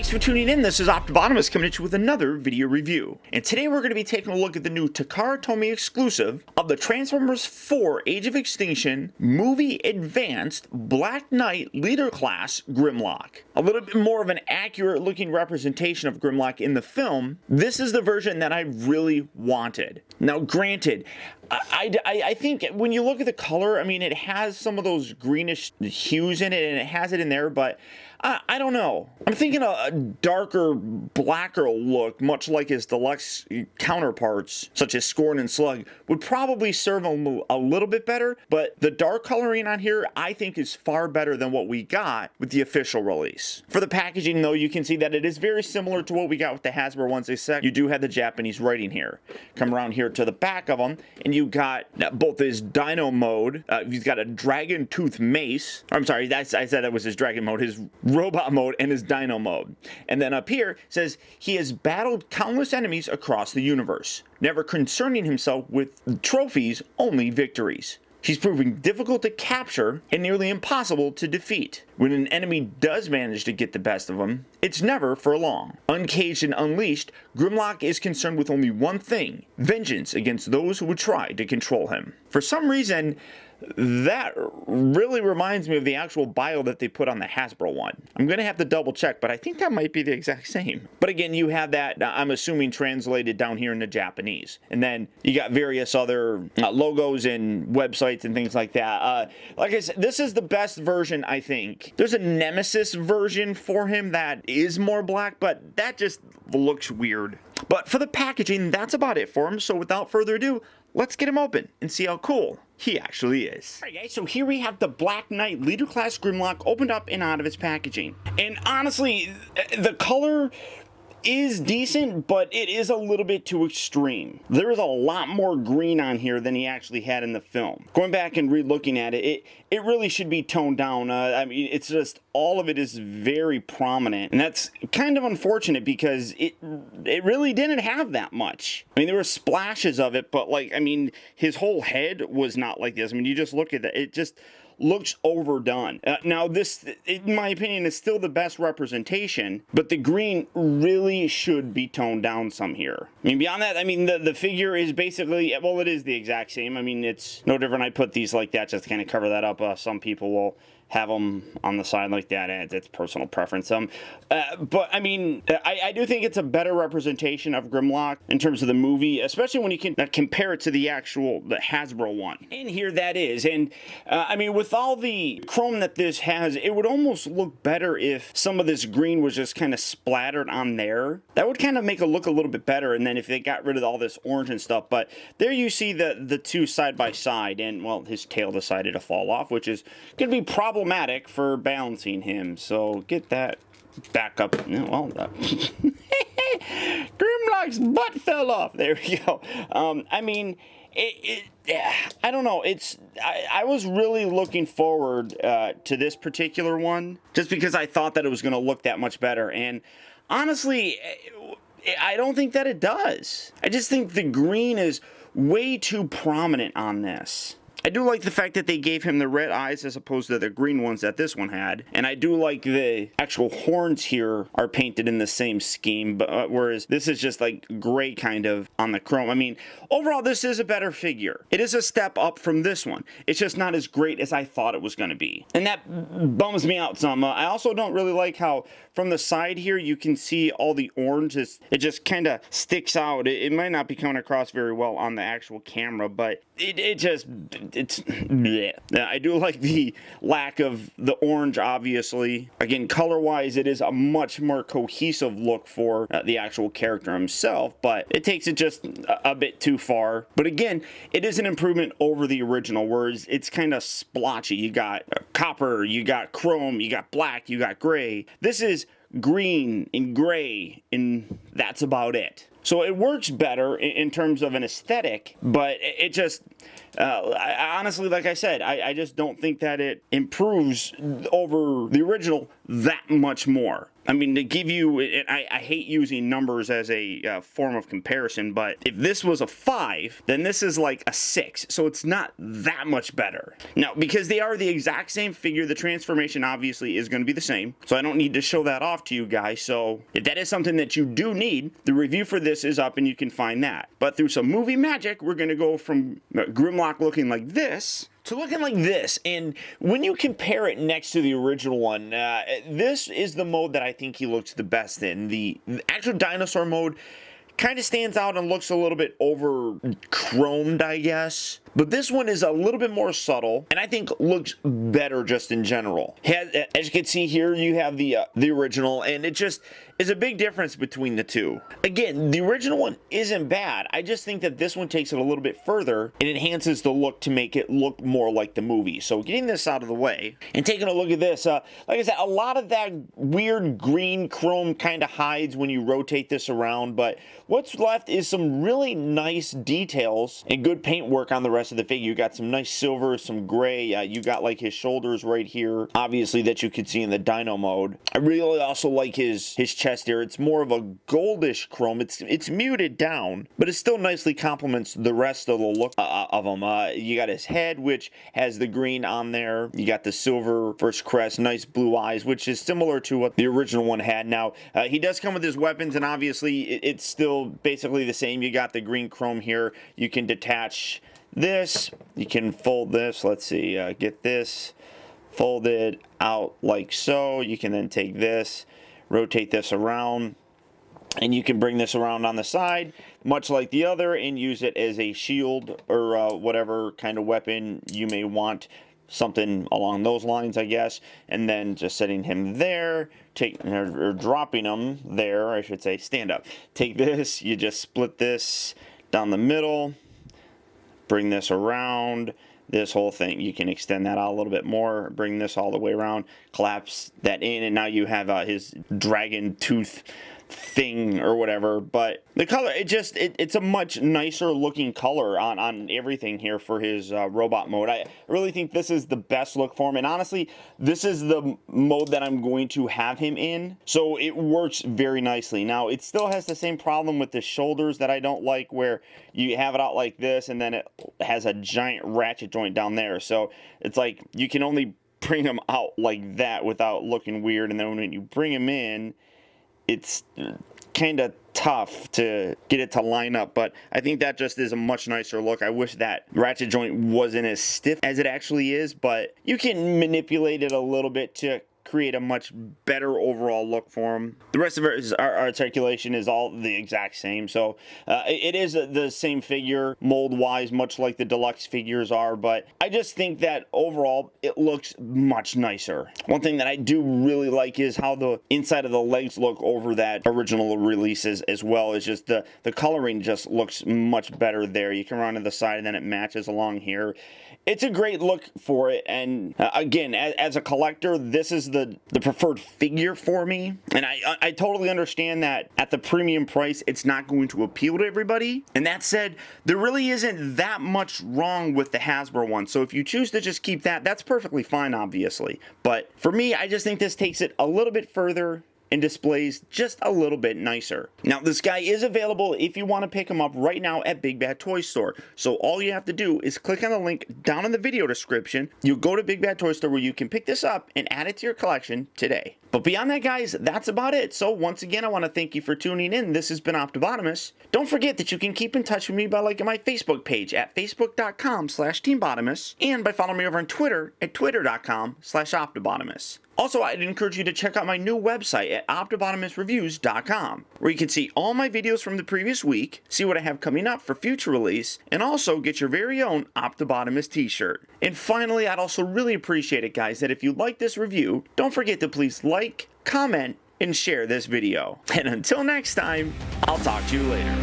Thanks for tuning in. This is Optibotimus coming at you with another video review. And today we're going to be taking a look at the new Takara Tomy exclusive of the Transformers 4 Age of Extinction Movie Advanced Black Knight Leader Class Grimlock. A little bit more of an accurate looking representation of Grimlock in the film. This is the version that I really wanted. Now granted, I think when you look at the color, I mean, it has some of those greenish hues in it, and it has it in there, but I don't know. I'm thinking a darker, blacker look, much like his deluxe counterparts, such as Scorn and Slug, would probably serve him a little bit better, but the dark coloring on here, I think, is far better than what we got with the official release. For the packaging, though, you can see that it is very similar to what we got with the Hasbro ones, except you do have the Japanese writing here. Come around here to the back of them, and you got both his Dino mode, he's got a Dragon Tooth Mace, I'm sorry, I said that was his Dragon mode, his Robot mode, and his Dino mode. And then up here says he has battled countless enemies across the universe, never concerning himself with trophies, only victories. He's proving difficult to capture and nearly impossible to defeat. When an enemy does manage to get the best of him, it's never for long. Uncaged and unleashed, Grimlock is concerned with only one thing: vengeance against those who would try to control him. For some reason, that really reminds me of the actual bio that they put on the Hasbro one. I'm going to have to double check, but I think that might be the exact same. But again, you have that, I'm assuming, translated down here into Japanese. And then you got various other logos and websites and things like that. Like I said, this is the best version, I think. There's a Nemesis version for him that is more black, but that just looks weird. But for the packaging, that's about it for him. So without further ado, let's get him open and see how cool he actually is. Alright guys, so here we have the Black Knight Leader Class Grimlock opened up and out of its packaging. And honestly, the color is decent, but it is a little bit too extreme. There is a lot more green on here than he actually had in the film. Going back and re-looking at it, it really should be toned down. I mean, it's just, all of it is very prominent, and that's kind of unfortunate because it really didn't have that much. I mean, there were splashes of it, but like, I mean, his whole head was not like this. I mean, you just look at that, it just looks overdone. Now this, in my opinion, is still the best representation, but the green really should be toned down some here. I mean, beyond that, I mean, the figure is basically, well, it is the exact same. I mean, it's no different. I put these like that just to kind of cover that up. Some people will have them on the side like that, and it's personal preference. But I mean, I do think it's a better representation of Grimlock in terms of the movie, especially when you can compare it to the Hasbro one. And here that is. And I mean, with all the chrome that this has, it would almost look better if some of this green was just kind of splattered on there. That would kind of make it look a little bit better. And then if they got rid of all this orange and stuff, but there you see the two side by side, and well, his tail decided to fall off, which is going to be problematic for balancing him. So get that back up. Well, Grimlock's butt fell off. There we go. I mean, I don't know. I was really looking forward to this particular one just because I thought that it was going to look that much better. And honestly, I don't think that it does. I just think the green is way too prominent on this. I do like the fact that they gave him the red eyes as opposed to the green ones that this one had. And I do like the actual horns here are painted in the same scheme, but whereas this is just like gray kind of on the chrome. I mean, overall, this is a better figure. It is a step up from this one. It's just not as great as I thought it was going to be. And that bums me out some. I also don't really like how from the side here, you can see all the orange. It just kind of sticks out. It might not be coming across very well on the actual camera, but it's bleh. I do like the lack of the orange, obviously. Again, color-wise, it is a much more cohesive look for the actual character himself, but it takes it just a bit too far. But again, it is an improvement over the original, whereas it's kind of splotchy. You got copper, you got chrome, you got black, you got gray. This is green and gray in that's about it. So it works better in terms of an aesthetic, but it just, I honestly, like I said, I just don't think that it improves over the original that much more. I mean, to give you, I hate using numbers as a form of comparison, but if this was a 5, then this is like a 6, so it's not that much better. Now, because they are the exact same figure, the transformation obviously is going to be the same, so I don't need to show that off to you guys. So if that is something that you do need, the review for this is up and you can find that. But through some movie magic, we're going to go from Grimlock looking like this to looking like this. And when you compare it next to the original one, this is the mode that I think he looks the best in. The actual dinosaur mode kind of stands out and looks a little bit over chromed, I guess. But this one is a little bit more subtle, and I think looks better just in general. As you can see here, you have the original, and it just is a big difference between the two. Again, the original one isn't bad. I just think that this one takes it a little bit further and enhances the look to make it look more like the movie. So getting this out of the way and taking a look at this, like I said, a lot of that weird green chrome kind of hides when you rotate this around, but what's left is some really nice details and good paint work on the rest of the figure. You got some nice silver, some gray. You got like his shoulders right here, obviously, that you could see in the Dino mode. I really also like his chest here. It's more of a goldish chrome. It's muted down, but it still nicely complements the rest of the look of him. You got his head, which has the green on there. You got the silver first crest, nice blue eyes, which is similar to what the original one had. Now, he does come with his weapons, and obviously it's still basically the same. You got the green chrome here. You can detach this, you can fold this, let's see, get this folded out like so. You can then take this, rotate this around, and you can bring this around on the side, much like the other, and use it as a shield or whatever kind of weapon you may want. Something along those lines, I guess. And then just setting him there, or dropping him there, I should say, stand up. Take this, you just split this down the middle, bring this around, this whole thing. You can extend that out a little bit more, bring this all the way around, collapse that in, and now you have his dragon tooth thing or whatever. But the color, it's a much nicer looking color on everything here for his robot mode. I really think this is the best look for him, and honestly, this is the mode that I'm going to have him in, so it works very nicely. Now, it still has the same problem with the shoulders that I don't like, where you have it out like this and then it has a giant ratchet joint down there. So it's like you can only bring him out like that without looking weird, and then when you bring him in, it's kind of tough to get it to line up. But I think that just is a much nicer look. I wish that ratchet joint wasn't as stiff as it actually is, but you can manipulate it a little bit to create a much better overall look for him. The rest of our articulation is all the exact same, so it is the same figure mold-wise, much like the deluxe figures are, but I just think that overall it looks much nicer. One thing that I do really like is how the inside of the legs look over that original releases, as well as just the coloring just looks much better there. You can run to the side and then it matches along here. It's a great look for it, and again, as a collector, this is the preferred figure for me, and I totally understand that at the premium price, it's not going to appeal to everybody. And that said, there really isn't that much wrong with the Hasbro one, so if you choose to just keep that, that's perfectly fine, obviously. But for me, I just think this takes it a little bit further and displays just a little bit nicer. Now, this guy is available if you want to pick him up right now at Big Bad Toy Store. So all you have to do is click on the link down in the video description. You'll go to Big Bad Toy Store where you can pick this up and add it to your collection today. But beyond that, guys, that's about it. So once again, I want to thank you for tuning in. This has been Optibotimus. Don't forget that you can keep in touch with me by liking my Facebook page at facebook.com/TeamBotimus and by following me over on Twitter at twitter.com/Optibotimus. Also, I'd encourage you to check out my new website at OptibotimusReviews.com, where you can see all my videos from the previous week, see what I have coming up for future release, and also get your very own Optibotimus t-shirt. And finally, I'd also really appreciate it, guys, that if you like this review, don't forget to please like, comment, and share this video. And until next time, I'll talk to you later.